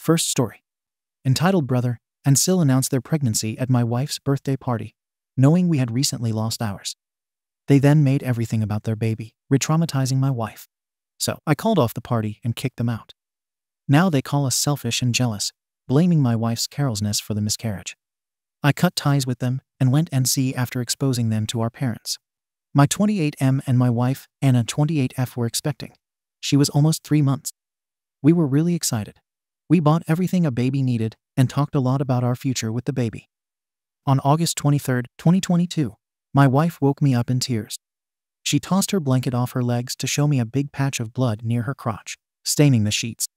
First story. Entitled Brother and Sil announced their pregnancy at my wife's birthday party, knowing we had recently lost ours. They then made everything about their baby, re-traumatizing my wife. So I called off the party and kicked them out. Now they call us selfish and jealous, blaming my wife's carelessness for the miscarriage. I cut ties with them and went NC after exposing them to our parents. My 28M and my wife, Anna 28F, were expecting. She was almost 3 months. We were really excited. We bought everything a baby needed and talked a lot about our future with the baby. On August 23, 2022, my wife woke me up in tears. She tossed her blanket off her legs to show me a big patch of blood near her crotch, staining the sheets.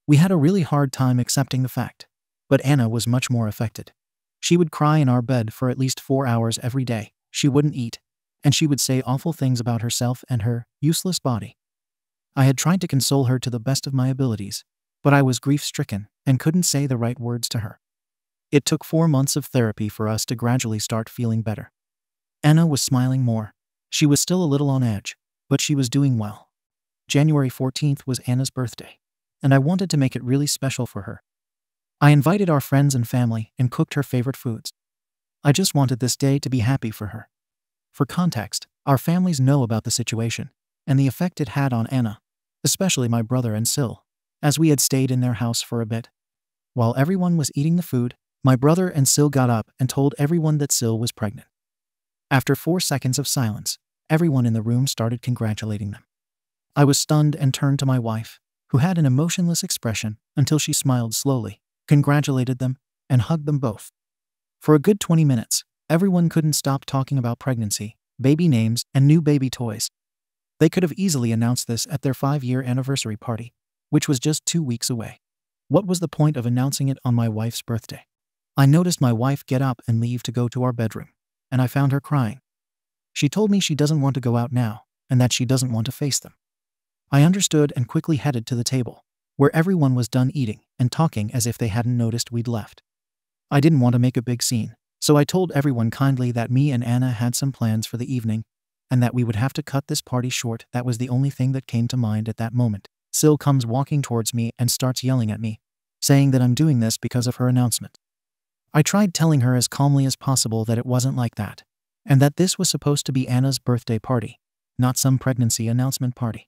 We had a really hard time accepting the fact, but Anna was much more affected. She would cry in our bed for at least 4 hours every day. She wouldn't eat, and she would say awful things about herself and her useless body. I had tried to console her to the best of my abilities, but I was grief-stricken and couldn't say the right words to her. It took 4 months of therapy for us to gradually start feeling better. Anna was smiling more. She was still a little on edge, but she was doing well. January 14th was Anna's birthday, and I wanted to make it really special for her. I invited our friends and family and cooked her favorite foods. I just wanted this day to be happy for her. For context, our families know about the situation and the effect it had on Anna, especially my brother and Sil, as we had stayed in their house for a bit. While everyone was eating the food, my brother and Sil got up and told everyone that Sil was pregnant. After 4 seconds of silence, everyone in the room started congratulating them. I was stunned and turned to my wife, who had an emotionless expression until she smiled slowly, congratulated them, and hugged them both. For a good 20 minutes, everyone couldn't stop talking about pregnancy, baby names, and new baby toys. They could have easily announced this at their 5-year anniversary party, which was just 2 weeks away. What was the point of announcing it on my wife's birthday? I noticed my wife get up and leave to go to our bedroom, and I found her crying. She told me she doesn't want to go out now, and that she doesn't want to face them. I understood and quickly headed to the table, where everyone was done eating and talking as if they hadn't noticed we'd left. I didn't want to make a big scene, so I told everyone kindly that me and Anna had some plans for the evening, and that we would have to cut this party short. That was the only thing that came to mind at that moment. Sil comes walking towards me and starts yelling at me, saying that I'm doing this because of her announcement. I tried telling her as calmly as possible that it wasn't like that, and that this was supposed to be Anna's birthday party, not some pregnancy announcement party.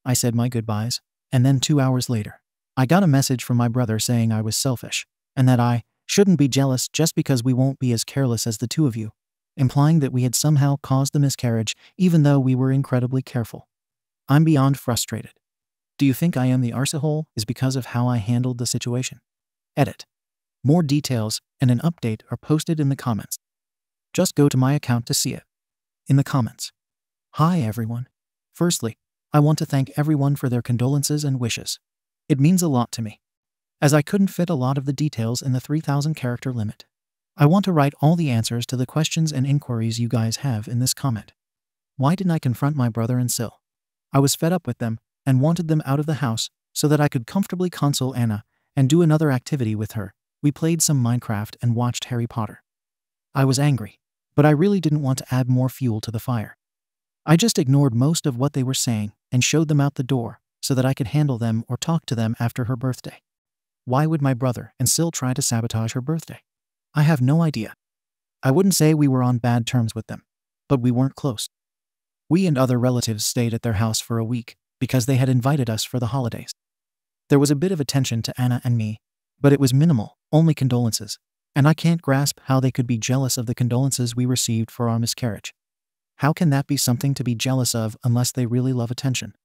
I said my goodbyes, and then 2 hours later, I got a message from my brother saying I was selfish, and that I shouldn't be jealous just because we won't be as careless as the two of you, implying that we had somehow caused the miscarriage even though we were incredibly careful. I'm beyond frustrated. Do you think I am the arsehole is because of how I handled the situation? Edit. More details and an update are posted in the comments. Just go to my account to see it. In the comments. Hi everyone. Firstly, I want to thank everyone for their condolences and wishes. It means a lot to me. As I couldn't fit a lot of the details in the 3,000 character limit, I want to write all the answers to the questions and inquiries you guys have in this comment. Why didn't I confront my brother and Sil? I was fed up with them and wanted them out of the house so that I could comfortably console Anna and do another activity with her. We played some Minecraft and watched Harry Potter. I was angry, but I really didn't want to add more fuel to the fire. I just ignored most of what they were saying and showed them out the door so that I could handle them or talk to them after her birthday. Why would my brother and Sil try to sabotage her birthday? I have no idea. I wouldn't say we were on bad terms with them, but we weren't close. We and other relatives stayed at their house for a week because they had invited us for the holidays. There was a bit of attention to Anna and me, but it was minimal, only condolences, and I can't grasp how they could be jealous of the condolences we received for our miscarriage. How can that be something to be jealous of unless they really love attention?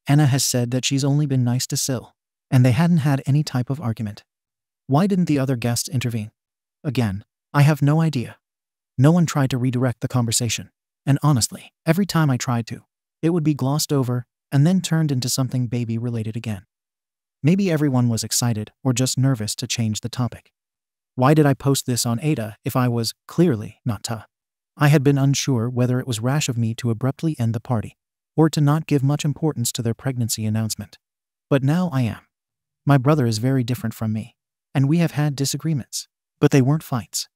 Anna has said that she's only been nice to Sil, and they hadn't had any type of argument. Why didn't the other guests intervene? Again, I have no idea. No one tried to redirect the conversation, and honestly, every time I tried to, it would be glossed over and then turned into something baby-related again. Maybe everyone was excited or just nervous to change the topic. Why did I post this on AITA if I was clearly not to? I had been unsure whether it was rash of me to abruptly end the party, or to not give much importance to their pregnancy announcement. But now I am. My brother is very different from me, and we have had disagreements, but they weren't fights.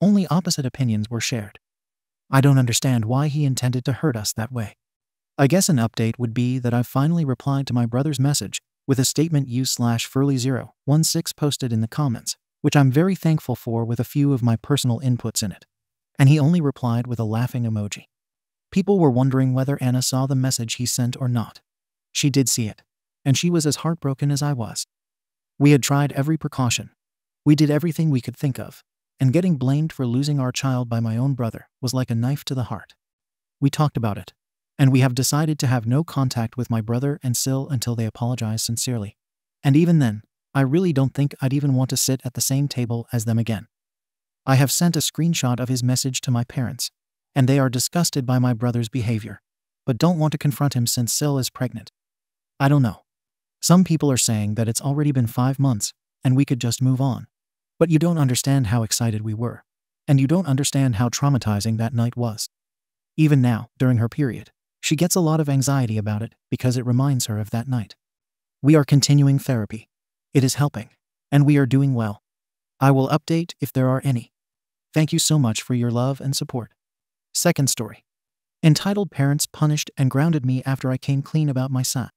Only opposite opinions were shared. I don't understand why he intended to hurt us that way. I guess an update would be that I've finally replied to my brother's message with a statement u/Furley016 posted in the comments, which I'm very thankful for, with a few of my personal inputs in it. And he only replied with a laughing emoji. People were wondering whether Anna saw the message he sent or not. She did see it, and she was as heartbroken as I was. We had tried every precaution. We did everything we could think of, and getting blamed for losing our child by my own brother was like a knife to the heart. We talked about it, and we have decided to have no contact with my brother and Sil until they apologize sincerely. And even then, I really don't think I'd even want to sit at the same table as them again. I have sent a screenshot of his message to my parents, and they are disgusted by my brother's behavior, but don't want to confront him since Sil is pregnant. I don't know. Some people are saying that it's already been 5 months, and we could just move on. But you don't understand how excited we were, and you don't understand how traumatizing that night was. Even now, during her period, she gets a lot of anxiety about it because it reminds her of that night. We are continuing therapy. It is helping, and we are doing well. I will update if there are any. Thank you so much for your love and support. Second story. Entitled Parents Punished and Grounded Me After I Came Clean About My Son.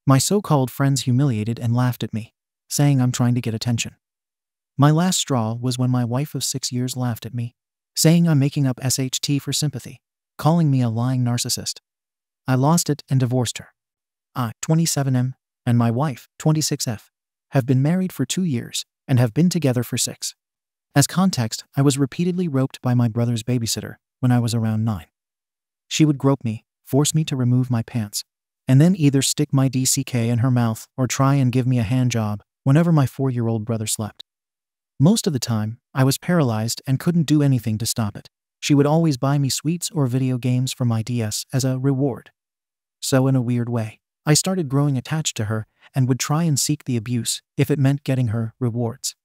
My so-called friends humiliated and laughed at me, saying I'm trying to get attention. My last straw was when my wife of 6 years laughed at me, saying I'm making up SHT for sympathy, calling me a lying narcissist. I lost it and divorced her. I, 27M, and my wife, 26F, have been married for 2 years and have been together for 6. As context, I was repeatedly roped by my brother's babysitter when I was around 9. She would grope me, force me to remove my pants, and then either stick my DCK in her mouth or try and give me a hand job whenever my 4-year-old brother slept. Most of the time, I was paralyzed and couldn't do anything to stop it. She would always buy me sweets or video games from my DS as a reward. So in a weird way, I started growing attached to her and would try and seek the abuse if it meant getting her rewards.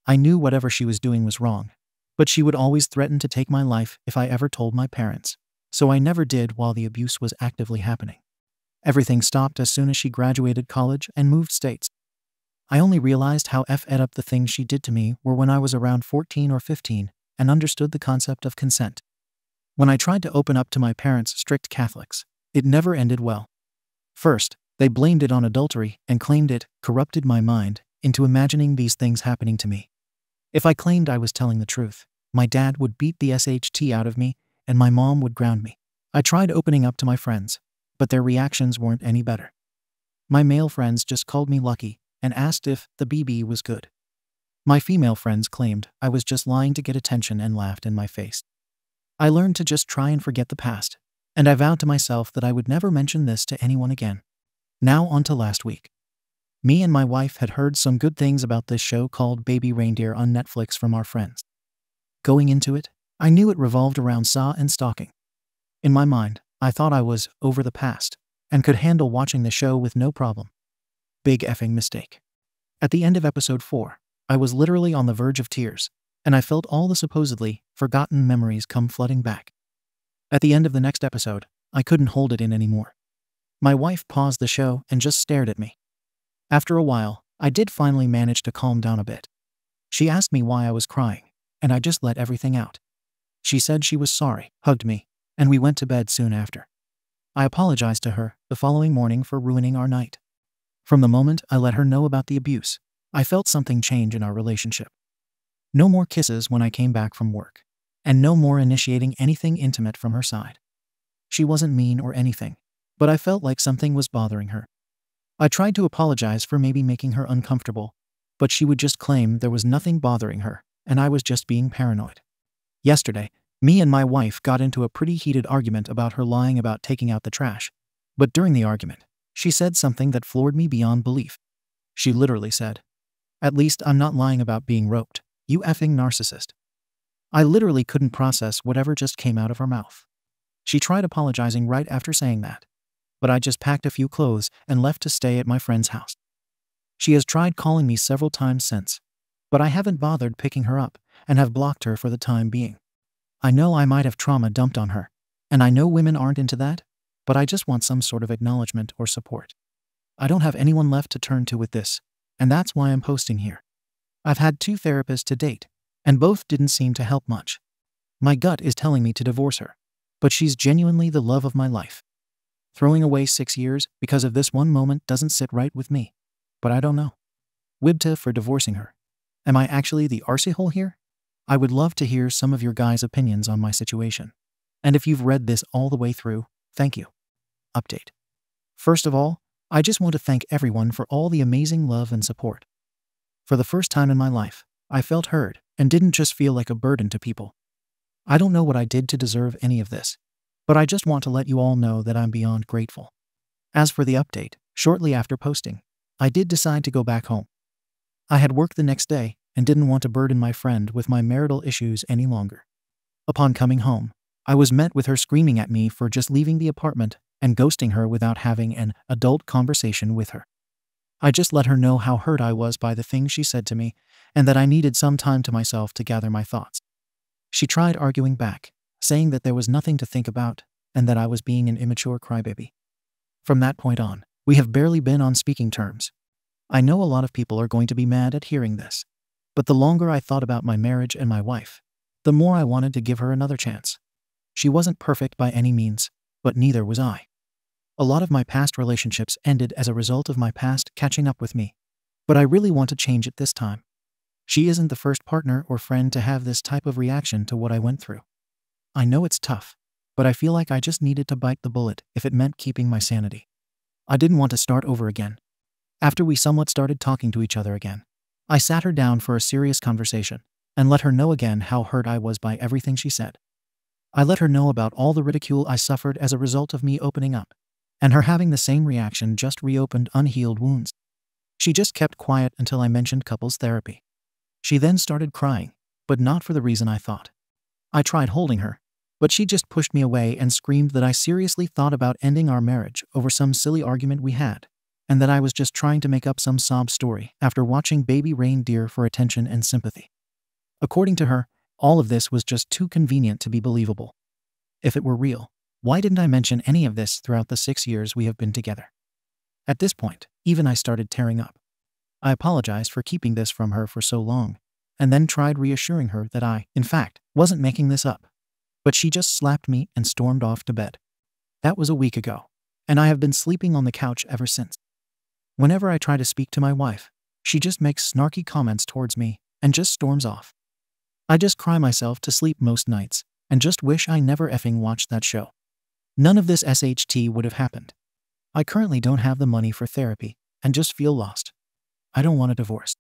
I knew whatever she was doing was wrong, but she would always threaten to take my life if I ever told my parents, so I never did while the abuse was actively happening. Everything stopped as soon as she graduated college and moved states. I only realized how effed up the things she did to me were when I was around 14 or 15 and understood the concept of consent. When I tried to open up to my parents, strict Catholics, it never ended well. First, they blamed it on adultery and claimed it corrupted my mind into imagining these things happening to me. If I claimed I was telling the truth, my dad would beat the SHT out of me and my mom would ground me. I tried opening up to my friends, but their reactions weren't any better. My male friends just called me lucky and asked if the BB was good. My female friends claimed I was just lying to get attention and laughed in my face. I learned to just try and forget the past, and I vowed to myself that I would never mention this to anyone again. Now on to last week. Me and my wife had heard some good things about this show called Baby Reindeer on Netflix from our friends. Going into it, I knew it revolved around Saw and stalking. In my mind, I thought I was over the past and could handle watching the show with no problem. Big effing mistake. At the end of episode 4, I was literally on the verge of tears, and I felt all the supposedly forgotten memories come flooding back. At the end of the next episode, I couldn't hold it in anymore. My wife paused the show and just stared at me. After a while, I did finally manage to calm down a bit. She asked me why I was crying, and I just let everything out. She said she was sorry, hugged me, and we went to bed soon after. I apologized to her the following morning for ruining our night. From the moment I let her know about the abuse, I felt something change in our relationship. No more kisses when I came back from work, and no more initiating anything intimate from her side. She wasn't mean or anything, but I felt like something was bothering her. I tried to apologize for maybe making her uncomfortable, but she would just claim there was nothing bothering her, and I was just being paranoid. Yesterday, me and my wife got into a pretty heated argument about her lying about taking out the trash, but during the argument, she said something that floored me beyond belief. She literally said, "At least I'm not lying about being roped, you effing narcissist." I literally couldn't process whatever just came out of her mouth. She tried apologizing right after saying that, but I just packed a few clothes and left to stay at my friend's house. She has tried calling me several times since, but I haven't bothered picking her up and have blocked her for the time being. I know I might have trauma dumped on her, and I know women aren't into that, but I just want some sort of acknowledgement or support. I don't have anyone left to turn to with this, and that's why I'm posting here. I've had 2 therapists to date, and both didn't seem to help much. My gut is telling me to divorce her, but she's genuinely the love of my life. Throwing away 6 years because of this one moment doesn't sit right with me. But I don't know. WIBTA for divorcing her. Am I actually the arsehole here? I would love to hear some of your guys' opinions on my situation. And if you've read this all the way through, thank you. Update. First of all, I just want to thank everyone for all the amazing love and support. For the first time in my life, I felt heard and didn't just feel like a burden to people. I don't know what I did to deserve any of this, but I just want to let you all know that I'm beyond grateful. As for the update, shortly after posting, I did decide to go back home. I had work the next day and didn't want to burden my friend with my marital issues any longer. Upon coming home, I was met with her screaming at me for just leaving the apartment and ghosting her without having an adult conversation with her. I just let her know how hurt I was by the things she said to me and that I needed some time to myself to gather my thoughts. She tried arguing back, saying that there was nothing to think about and that I was being an immature crybaby. From that point on, we have barely been on speaking terms. I know a lot of people are going to be mad at hearing this, but the longer I thought about my marriage and my wife, the more I wanted to give her another chance. She wasn't perfect by any means, but neither was I. A lot of my past relationships ended as a result of my past catching up with me, but I really want to change it this time. She isn't the first partner or friend to have this type of reaction to what I went through. I know it's tough, but I feel like I just needed to bite the bullet if it meant keeping my sanity. I didn't want to start over again. After we somewhat started talking to each other again, I sat her down for a serious conversation and let her know again how hurt I was by everything she said. I let her know about all the ridicule I suffered as a result of me opening up, and her having the same reaction just reopened unhealed wounds. She just kept quiet until I mentioned couples therapy. She then started crying, but not for the reason I thought. I tried holding her, but she just pushed me away and screamed that I seriously thought about ending our marriage over some silly argument we had, and that I was just trying to make up some sob story after watching baby reindeer for attention and sympathy. According to her, all of this was just too convenient to be believable. If it were real, why didn't I mention any of this throughout the 6 years we have been together? At this point, even I started tearing up. I apologized for keeping this from her for so long, and then tried reassuring her that I, in fact, wasn't making this up. But she just slapped me and stormed off to bed. That was a week ago, and I have been sleeping on the couch ever since. Whenever I try to speak to my wife, she just makes snarky comments towards me and just storms off. I just cry myself to sleep most nights and just wish I never effing watched that show. None of this SHT would have happened. I currently don't have the money for therapy and just feel lost. I don't want a divorce.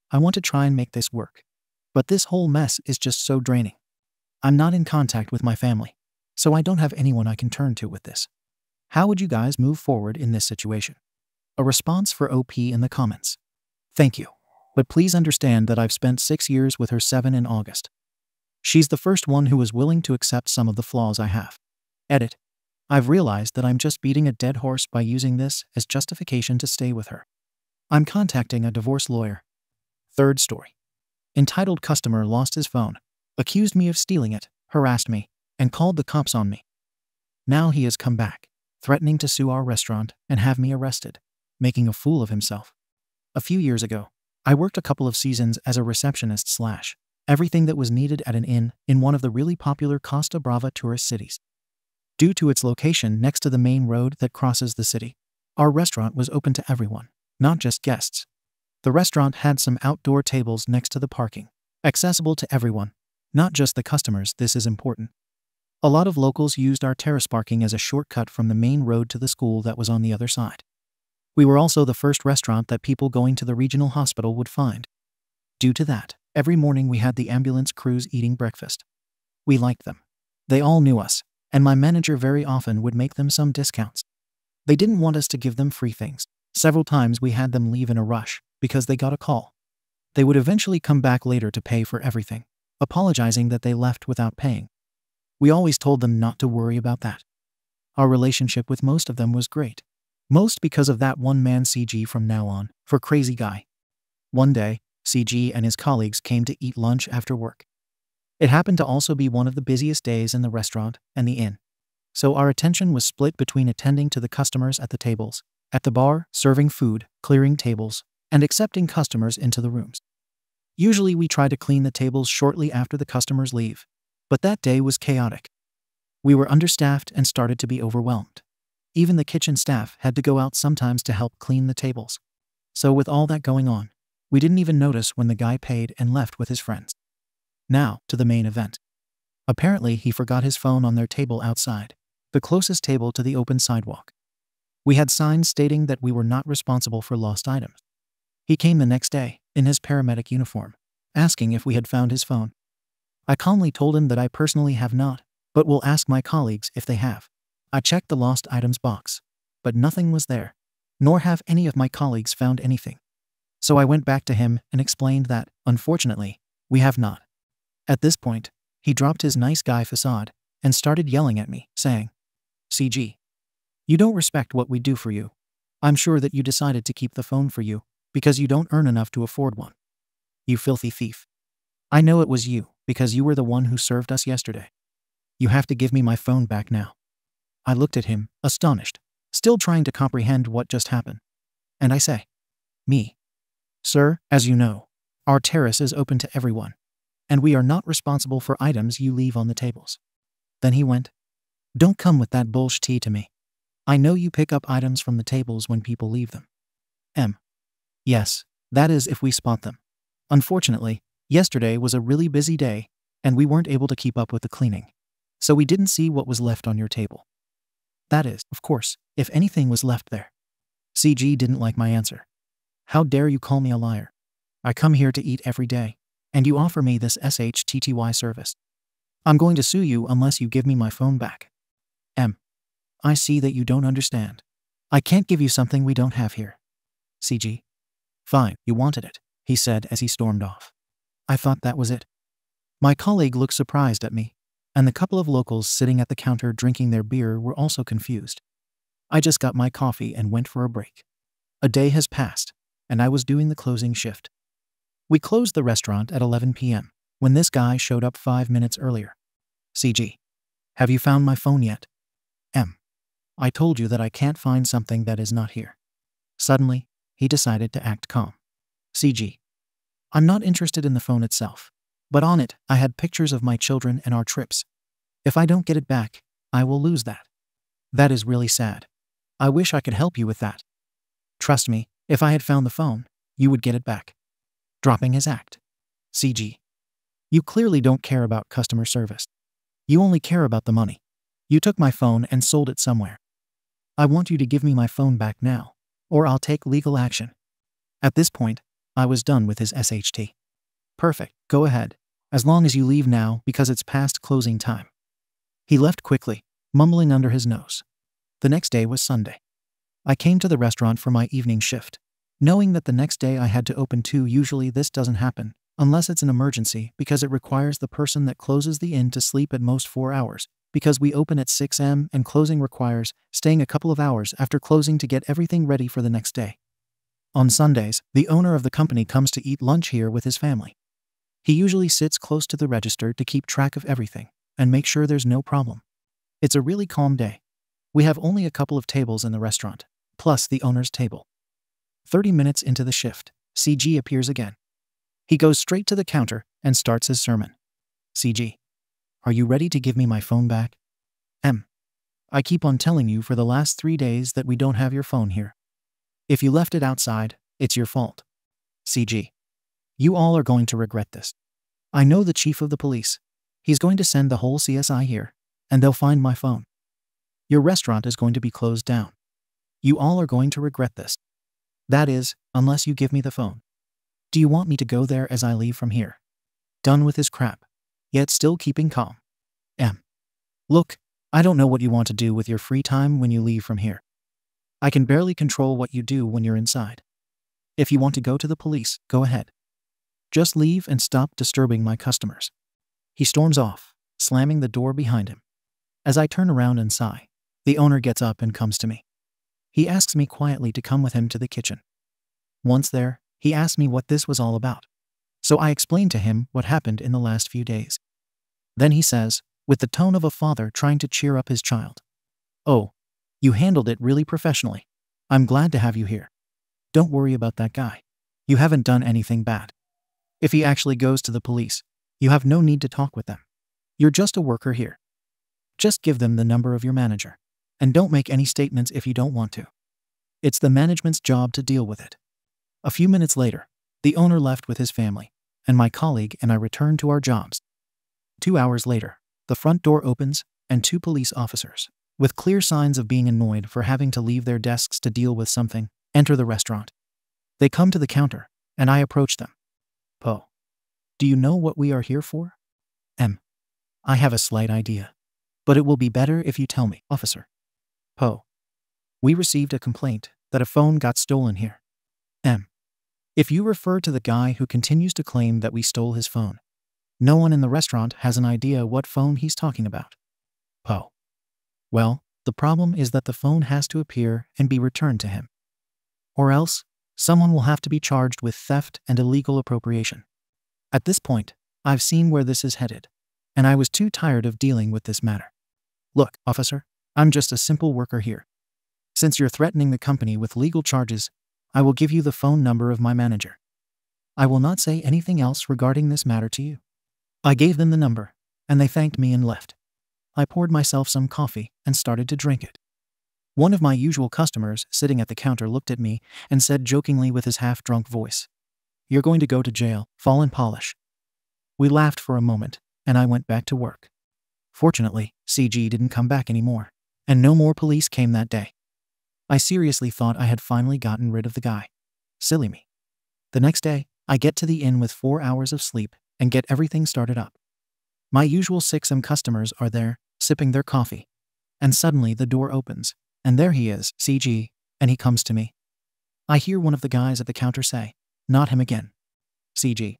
I want to try and make this work, but this whole mess is just so draining. I'm not in contact with my family, so I don't have anyone I can turn to with this. How would you guys move forward in this situation? A response for OP in the comments. Thank you, but please understand that I've spent 6 years with her 7 in August. She's the first one who was willing to accept some of the flaws I have. Edit. I've realized that I'm just beating a dead horse by using this as justification to stay with her. I'm contacting a divorce lawyer. Third story. Entitled customer lost his phone, accused me of stealing it, harassed me, and called the cops on me. Now he has come back, threatening to sue our restaurant and have me arrested, making a fool of himself. A few years ago, I worked a couple of seasons as a receptionist / everything that was needed at an inn in one of the really popular Costa Brava tourist cities. Due to its location next to the main road that crosses the city, our restaurant was open to everyone, not just guests. The restaurant had some outdoor tables next to the parking, accessible to everyone, not just the customers. This is important. A lot of locals used our terrace parking as a shortcut from the main road to the school that was on the other side. We were also the first restaurant that people going to the regional hospital would find. Due to that, every morning we had the ambulance crews eating breakfast. We liked them. They all knew us, and my manager very often would make them some discounts. They didn't want us to give them free things. Several times we had them leave in a rush because they got a call. They would eventually come back later to pay for everything, apologizing that they left without paying. We always told them not to worry about that. Our relationship with most of them was great. Most because of that one man CG from now on, for crazy guy. One day, CG and his colleagues came to eat lunch after work. It happened to also be one of the busiest days in the restaurant and the inn. So our attention was split between attending to the customers at the tables, at the bar, serving food, clearing tables, and accepting customers into the rooms. Usually we try to clean the tables shortly after the customers leave, but that day was chaotic. We were understaffed and started to be overwhelmed. Even the kitchen staff had to go out sometimes to help clean the tables. So with all that going on, we didn't even notice when the guy paid and left with his friends. Now, to the main event. Apparently, he forgot his phone on their table outside, the closest table to the open sidewalk. We had signs stating that we were not responsible for lost items. He came the next day, in his paramedic uniform, asking if we had found his phone. I calmly told him that I personally have not, but will ask my colleagues if they have. I checked the lost items box, but nothing was there, nor have any of my colleagues found anything. So I went back to him and explained that, unfortunately, we have not. At this point, he dropped his nice guy facade and started yelling at me, saying, "CG, you don't respect what we do for you. I'm sure that you decided to keep the phone for you because you don't earn enough to afford one. You filthy thief. I know it was you because you were the one who served us yesterday. You have to give me my phone back now." I looked at him, astonished, still trying to comprehend what just happened. And I say, "Me. Sir, as you know, our terrace is open to everyone, and we are not responsible for items you leave on the tables." Then he went, "Don't come with that bullshit to me. I know you pick up items from the tables when people leave them." Yes, that is if we spot them. Unfortunately, yesterday was a really busy day, and we weren't able to keep up with the cleaning, so we didn't see what was left on your table. That is, of course, if anything was left there. CG didn't like my answer. "How dare you call me a liar? I come here to eat every day, and you offer me this SHTTY service. I'm going to sue you unless you give me my phone back." I see that you don't understand. I can't give you something we don't have here. CG. "Fine, you wanted it," he said as he stormed off. I thought that was it. My colleague looked surprised at me, and the couple of locals sitting at the counter drinking their beer were also confused. I just got my coffee and went for a break. A day has passed, and I was doing the closing shift. We closed the restaurant at 11 p.m. when this guy showed up 5 minutes earlier. "CG, have you found my phone yet?" "I told you that I can't find something that is not here." Suddenly, he decided to act calm. "CG, I'm not interested in the phone itself, but on it I had pictures of my children and our trips. If I don't get it back, I will lose that. That is really sad. I wish I could help you with that. Trust me, if I had found the phone, you would get it back." Dropping his act. "CG, you clearly don't care about customer service. You only care about the money. You took my phone and sold it somewhere. I want you to give me my phone back now, or I'll take legal action." At this point, I was done with his SHT. "Perfect, go ahead, as long as you leave now because it's past closing time." He left quickly, mumbling under his nose. The next day was Sunday. I came to the restaurant for my evening shift, knowing that the next day I had to open too. Usually this doesn't happen, unless it's an emergency because it requires the person that closes the inn to sleep at most 4 hours, because we open at 6 a.m. and closing requires staying a couple of hours after closing to get everything ready for the next day. On Sundays, the owner of the company comes to eat lunch here with his family. He usually sits close to the register to keep track of everything and make sure there's no problem. It's a really calm day. We have only a couple of tables in the restaurant, plus the owner's table. 30 minutes into the shift, CG appears again. He goes straight to the counter and starts his sermon. "CG, are you ready to give me my phone back?" I keep on telling you for the last 3 days that we don't have your phone here. If you left it outside, it's your fault. CG, you all are going to regret this. I know the chief of the police. He's going to send the whole CSI here, and they'll find my phone. Your restaurant is going to be closed down. You all are going to regret this. That is, unless you give me the phone. Do you want me to go there as I leave from here?" Done with his crap, yet still keeping calm. Look, I don't know what you want to do with your free time when you leave from here. I can barely control what you do when you're inside. If you want to go to the police, go ahead. Just leave and stop disturbing my customers." He storms off, slamming the door behind him. As I turn around and sigh, the owner gets up and comes to me. He asks me quietly to come with him to the kitchen. Once there, he asked me what this was all about. So I explained to him what happened in the last few days. Then he says, with the tone of a father trying to cheer up his child, "Oh, you handled it really professionally. I'm glad to have you here. Don't worry about that guy. You haven't done anything bad. If he actually goes to the police, you have no need to talk with them. You're just a worker here. Just give them the number of your manager. And don't make any statements if you don't want to. It's the management's job to deal with it. A few minutes later, the owner left with his family, and my colleague and I returned to our jobs. 2 hours later, the front door opens, and 2 police officers, with clear signs of being annoyed for having to leave their desks to deal with something, enter the restaurant. They come to the counter, and I approach them. Po. Do you know what we are here for? I have a slight idea, but it will be better if you tell me, officer. Po. We received a complaint that a phone got stolen here. If you refer to the guy who continues to claim that we stole his phone, no one in the restaurant has an idea what phone he's talking about. Po. Well, the problem is that the phone has to appear and be returned to him. Or else, someone will have to be charged with theft and illegal appropriation. At this point, I've seen where this is headed, and I was too tired of dealing with this matter. Look, officer, I'm just a simple worker here. Since you're threatening the company with legal charges, I will give you the phone number of my manager. I will not say anything else regarding this matter to you. I gave them the number, and they thanked me and left. I poured myself some coffee and started to drink it. One of my usual customers sitting at the counter looked at me and said jokingly with his half-drunk voice, "You're going to go to jail, TheFallenPolish." We laughed for a moment, and I went back to work. Fortunately, CG didn't come back anymore, and no more police came that day. I seriously thought I had finally gotten rid of the guy. Silly me. The next day, I get to the inn with 4 hours of sleep and get everything started up. My usual 6M customers are there, sipping their coffee, and suddenly the door opens, and there he is, CG, and he comes to me. I hear one of the guys at the counter say, "Not him again." CG.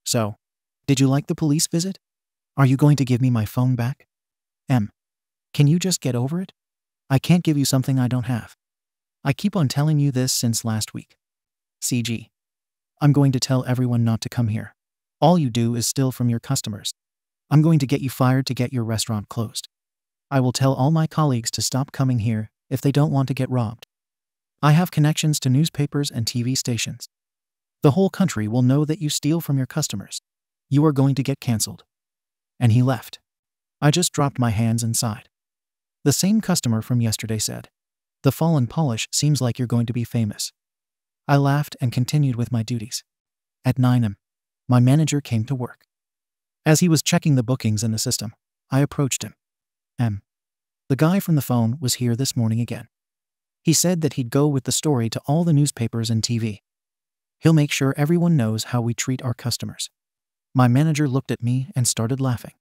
"So, did you like the police visit? Are you going to give me my phone back?" Can you just get over it? I can't give you something I don't have. I keep on telling you this since last week. CG. I'm going to tell everyone not to come here. All you do is steal from your customers. I'm going to get you fired to get your restaurant closed. I will tell all my colleagues to stop coming here if they don't want to get robbed. I have connections to newspapers and TV stations. The whole country will know that you steal from your customers. You are going to get canceled." And he left. I just dropped my hands and sighed. The same customer from yesterday said, "TheFallenPolish seems like you're going to be famous." I laughed and continued with my duties. At 9 a.m., my manager came to work. As he was checking the bookings in the system, I approached him. The guy from the phone was here this morning again. He said that he'd go with the story to all the newspapers and TV. He'll make sure everyone knows how we treat our customers. My manager looked at me and started laughing.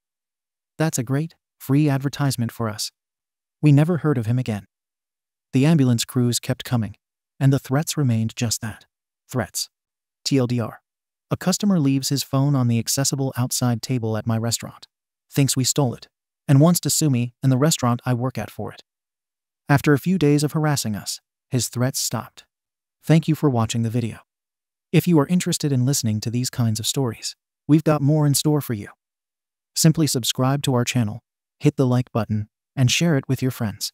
That's a great, free advertisement for us. We never heard of him again. The ambulance crews kept coming, and the threats remained just that. Threats. TLDR. A customer leaves his phone on the accessible outside table at my restaurant, thinks we stole it, and wants to sue me and the restaurant I work at for it. After a few days of harassing us, his threats stopped. Thank you for watching the video. If you are interested in listening to these kinds of stories, we've got more in store for you. Simply subscribe to our channel, hit the like button, and share it with your friends.